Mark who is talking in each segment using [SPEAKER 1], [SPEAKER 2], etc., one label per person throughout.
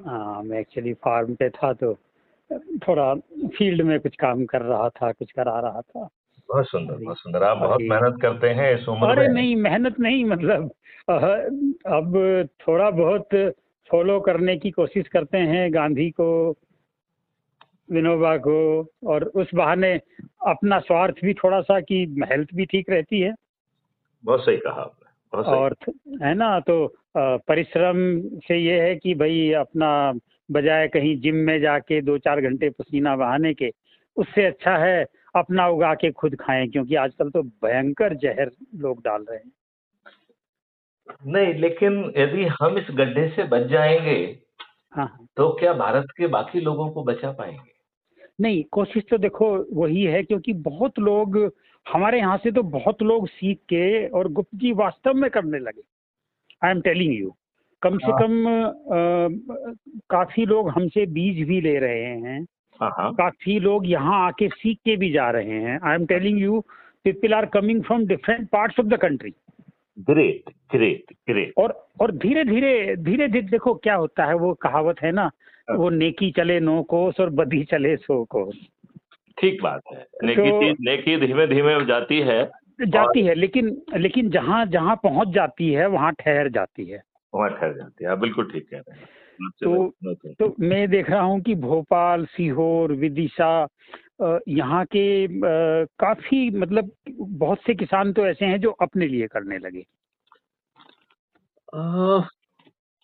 [SPEAKER 1] हाँ, मैं actually farm पे था तो थोड़ा फील्ड में कुछ काम कर रहा था, कुछ करा रहा था।
[SPEAKER 2] बहुत सुंदर,
[SPEAKER 1] अभी
[SPEAKER 2] बहुत सुंदर। आप बहुत
[SPEAKER 1] अभी
[SPEAKER 2] मेहनत करते हैं इस उम्र
[SPEAKER 1] अरे
[SPEAKER 2] में।
[SPEAKER 1] नहीं, मेहनत नहीं, मतलब अब थोड़ा बहुत फॉलो करने की कोशिश करते हैं गांधी को, विनोबा को, और उस बहाने अपना स्वार्थ भी थोड़ा सा कि हेल्थ भी ठीक रहती है।
[SPEAKER 2] बहुत सही कहा आपने, बहुत सही।
[SPEAKER 1] और है ना, तो परिश्रम से ये है कि भाई अपना, बजाय कहीं जिम में जाके 2-4 घंटे पसीना बहाने के, उससे अच्छा है अपना उगा के खुद खाएं, क्योंकि आजकल तो भयंकर जहर लोग डाल रहे हैं।
[SPEAKER 2] नहीं, लेकिन यदि हम इस गड्ढे से बच जाएंगे
[SPEAKER 1] हाँ हाँ।
[SPEAKER 2] तो क्या भारत के बाकी लोगों को बचा पाएंगे?
[SPEAKER 1] नहीं, कोशिश तो देखो वही है, क्योंकि बहुत लोग हमारे यहाँ से तो बहुत लोग सीख के और गुप्त जी वास्तव में करने लगे। आई एम टेलिंग यू, कम से
[SPEAKER 2] हाँ,
[SPEAKER 1] कम काफी लोग हमसे बीज भी ले रहे हैं।
[SPEAKER 2] हाँ, हाँ।
[SPEAKER 1] काफी लोग यहाँ आके सीख के भी जा रहे हैं। I am telling you, people are coming from different parts of the country.
[SPEAKER 2] Great, great, great.
[SPEAKER 1] और धीरे धीरे धीरे धीरे देखो क्या होता है, वो कहावत है ना, वो नेकी चले 9 कोस और बदी चले 100 कोस।
[SPEAKER 2] ठीक बात है।
[SPEAKER 1] तो
[SPEAKER 2] नेकी धीमे-धीमे जाती है
[SPEAKER 1] जाती
[SPEAKER 2] और
[SPEAKER 1] है, लेकिन लेकिन जहाँ जहाँ पहुंच जाती है वहां ठहर जाती है।
[SPEAKER 2] वहाँ ठहर जाती है। आप बिल्कुल ठीक कह रहे हैं। आपसे मैं
[SPEAKER 1] तो
[SPEAKER 2] सहमत हूँ।
[SPEAKER 1] तो मैं देख रहा हूँ कि भोपाल, सीहोर, विदिशा, यहाँ के काफी, मतलब बहुत से किसान तो ऐसे हैं जो अपने लिए करने लगे।
[SPEAKER 2] अ,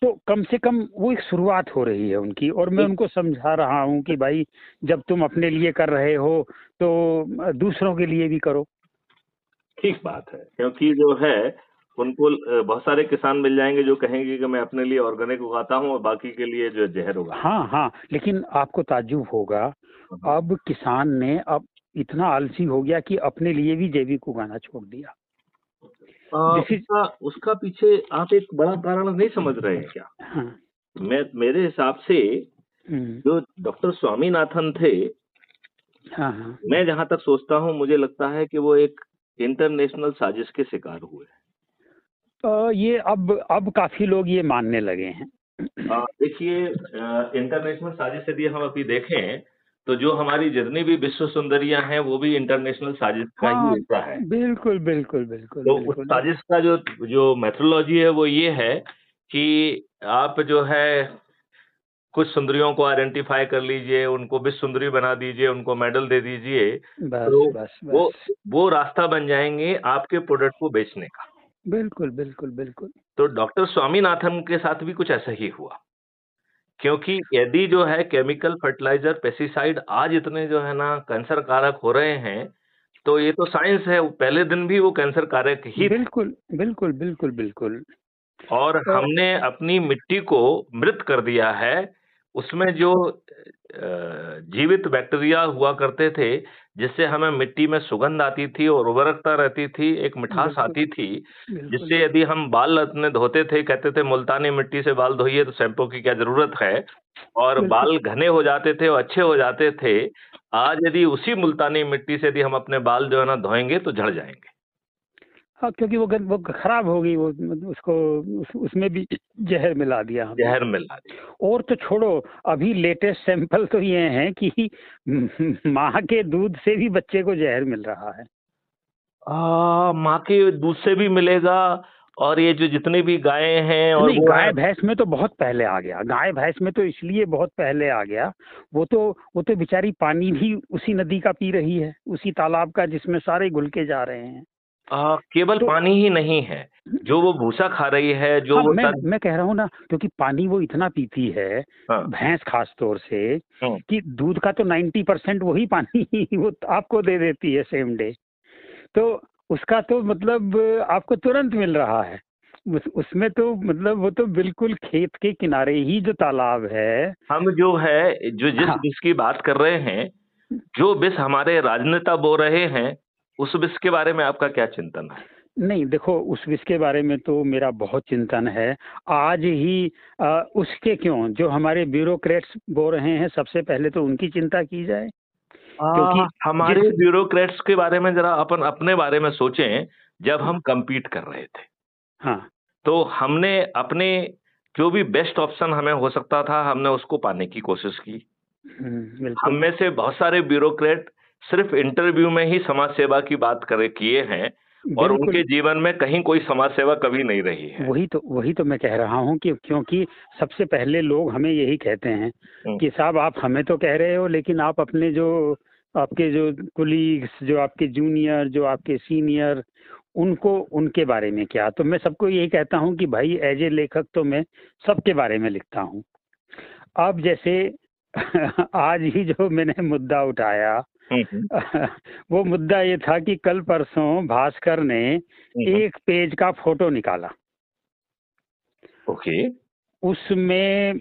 [SPEAKER 1] तो कम से कम वो एक शुरुआत हो रही है उनकी, और मैं
[SPEAKER 2] एक
[SPEAKER 1] उनको समझा रहा हूँ कि भाई जब तुम अपने लिए कर रहे हो तो दूसरों के लिए भी करो।
[SPEAKER 2] ठीक बात है, क्योंकि जो है उनको बहुत सारे किसान मिल जाएँगे जो कहेंगे कि मैं अपने लिए ऑर्गेनिक उगाता हूँ और बाकी के लिए जो है ज़हर उगाता
[SPEAKER 1] हाँ हाँ, लेकिन आपको ताज्जुब होगा,
[SPEAKER 2] हूँ। हाँ।
[SPEAKER 1] अब किसान ने अब इतना आलसी हो गया कि अपने लिए भी जैविक उगाना छोड़ दिया। दिस इज
[SPEAKER 2] उसका उसका पीछे आप एक बड़ा कारण नहीं समझ रहे हैं क्या?
[SPEAKER 1] हाँ।
[SPEAKER 2] मेरे हिसाब से
[SPEAKER 1] हम्म,
[SPEAKER 2] जो डॉक्टर स्वामीनाथन थे,
[SPEAKER 1] हाँ हाँ।
[SPEAKER 2] मैं जहाँ तक सोचता हूँ मुझे लगता है कि वो एक इंटरनेशनल साजिश के शिकार हुए।
[SPEAKER 1] ये अब काफी लोग ये मानने लगे हैं।
[SPEAKER 2] देखिए, इंटरनेशनल साजिश यदि हम अभी देखें, तो जो हमारी जितनी भी विश्व सुंदरियाँ हैं, वो भी इंटरनेशनल साजिश का ही
[SPEAKER 1] हाँ,
[SPEAKER 2] हिस्सा है।
[SPEAKER 1] बिल्कुल बिल्कुल बिल्कुल
[SPEAKER 2] तो उस
[SPEAKER 1] बिल्कुल।
[SPEAKER 2] साजिश का जो जो मेथोडोलॉजी है, वो ये है कि आप जो है कुछ सुंदरियों को आइडेंटिफ़ाई कर लीजिए, उनको विश्व सुंदरी बना दीजिए, उनको मेडल दे दीजिए,
[SPEAKER 1] बस
[SPEAKER 2] तो
[SPEAKER 1] बस
[SPEAKER 2] वो
[SPEAKER 1] बस।
[SPEAKER 2] वो रास्ता बन जाएँगे आपके प्रोडक्ट को बेचने का।
[SPEAKER 1] बिल्कुल बिल्कुल बिल्कुल।
[SPEAKER 2] तो डॉक्टर स्वामीनाथन के साथ भी कुछ ऐसा ही हुआ। क्योंकि यदि जो है केमिकल फर्टिलाइज़र, पेस्टिसाइड आज इतने जो है ना कैंसर कारक हो रहे हैं, तो ये तो साइंस है, पहले दिन भी वो कैंसर कारक ही थे।
[SPEAKER 1] बिल्कुल बिल्कुल बिल्कुल बिल्कुल।
[SPEAKER 2] और हमने अपनी मिट्टी को मृत कर दिया है। उसमें जो जीवित बैक्टीरिया हुआ करते थे, जिससे हमें मिट्टी में सुगंध आती थी और उर्वरकता रहती थी, एक मिठास
[SPEAKER 1] बिल्कुल
[SPEAKER 2] आती थी,
[SPEAKER 1] बिल्कुल।
[SPEAKER 2] जिससे यदि हम बाल अपने धोते थे, कहते थे मुल्तानी मिट्टी से बाल धोइए तो शैम्पू की क्या ज़रूरत है? और
[SPEAKER 1] बिल्कुल।
[SPEAKER 2] बाल घने हो जाते थे और अच्छे हो जाते थे। आज यदि उसी मुल्तानी मिट्टी से यदि हम अपने बाल जो है ना धोएँगे तो झड़ जाएँगे।
[SPEAKER 1] हाँ, क्योंकि वो खराब हो गई, वो मतलब उसको उसमें भी जहर मिला दिया हमने।
[SPEAKER 2] ज़हर मिला दिया।
[SPEAKER 1] और तो छोड़ो, अभी लेटेस्ट सैंपल तो ये हैं कि माँ के दूध से भी बच्चे को जहर मिल रहा है।
[SPEAKER 2] माँ के दूध से भी मिलेगा और ये जो जितनी भी गायें हैं और
[SPEAKER 1] नहीं,
[SPEAKER 2] वो है।
[SPEAKER 1] गाय भैंस में तो बहुत पहले आ गया, गाय भैंस में तो इसलिए बहुत पहले आ गया, वो तो बेचारी पानी भी उसी नदी का पी रही है, उसी तालाब का जिसमें सारे घुल के जा रहे हैं।
[SPEAKER 2] केवल
[SPEAKER 1] तो
[SPEAKER 2] पानी ही नहीं है, जो वो भूसा खा रही है, जो
[SPEAKER 1] हाँ,
[SPEAKER 2] वो
[SPEAKER 1] मैं कह रहा हूँ ना, क्योंकि पानी वो इतना पीती है,
[SPEAKER 2] हाँ,
[SPEAKER 1] भैंस खास तौर से,
[SPEAKER 2] हुँ।
[SPEAKER 1] कि दूध का तो 90% वही पानी वो आपको दे देती है सेम डे। तो उसका तो मतलब आपको तुरंत मिल रहा है। उसमें तो मतलब वो तो बिल्कुल खेत के किनारे ही जो तालाब है।
[SPEAKER 2] हम जो है, जो जिस
[SPEAKER 1] हाँ,
[SPEAKER 2] विष की बात कर रहे हैं, जो विष हमारे राजनेता बो रहे हैं, उस विष के बारे में आपका क्या चिंतन है?
[SPEAKER 1] नहीं देखो, उस विषय के बारे में तो मेरा बहुत चिंतन है। आज ही उसके क्यों, जो हमारे ब्यूरोक्रेट्स बो रहे हैं, सबसे पहले तो उनकी चिंता की जाए, क्योंकि
[SPEAKER 2] हमारे
[SPEAKER 1] जिस
[SPEAKER 2] ब्यूरोक्रेट्स के बारे में ज़रा अपन अपने बारे में सोचें, जब हम कम्पीट कर रहे थे।
[SPEAKER 1] हाँ
[SPEAKER 2] तो हमने अपने जो भी बेस्ट ऑप्शन हमें हो सकता था, हमने उसको पाने की कोशिश की। हम
[SPEAKER 1] बिल्कुल।
[SPEAKER 2] में से बहुत सारे ब्यूरोक्रेट सिर्फ इंटरव्यू में ही समाज सेवा की बात किए हैं और
[SPEAKER 1] बिल्कुल,
[SPEAKER 2] उनके जीवन में कहीं कोई समाज सेवा कभी नहीं रही है।
[SPEAKER 1] वही तो मैं कह रहा हूँ कि क्योंकि सबसे पहले लोग हमें यही कहते हैं
[SPEAKER 2] हुँ,
[SPEAKER 1] कि साहब आप हमें तो कह रहे हो, लेकिन आप अपने जो आपके जो कुलीग्स, जो आपके जूनियर, जो आपके सीनियर, उनको उनके बारे में क्या? तो मैं सबको यही कहता हूँ कि भाई एज ए लेखक तो मैं सबके बारे में लिखता हूँ। अब जैसे आज ही जो मैंने मुद्दा उठाया
[SPEAKER 2] हुँ, हुँ,
[SPEAKER 1] वो मुद्दा ये था कि कल परसों भास्कर ने
[SPEAKER 2] हुँ, हुँ।
[SPEAKER 1] एक पेज का फोटो निकाला।
[SPEAKER 2] ओके।
[SPEAKER 1] उसमें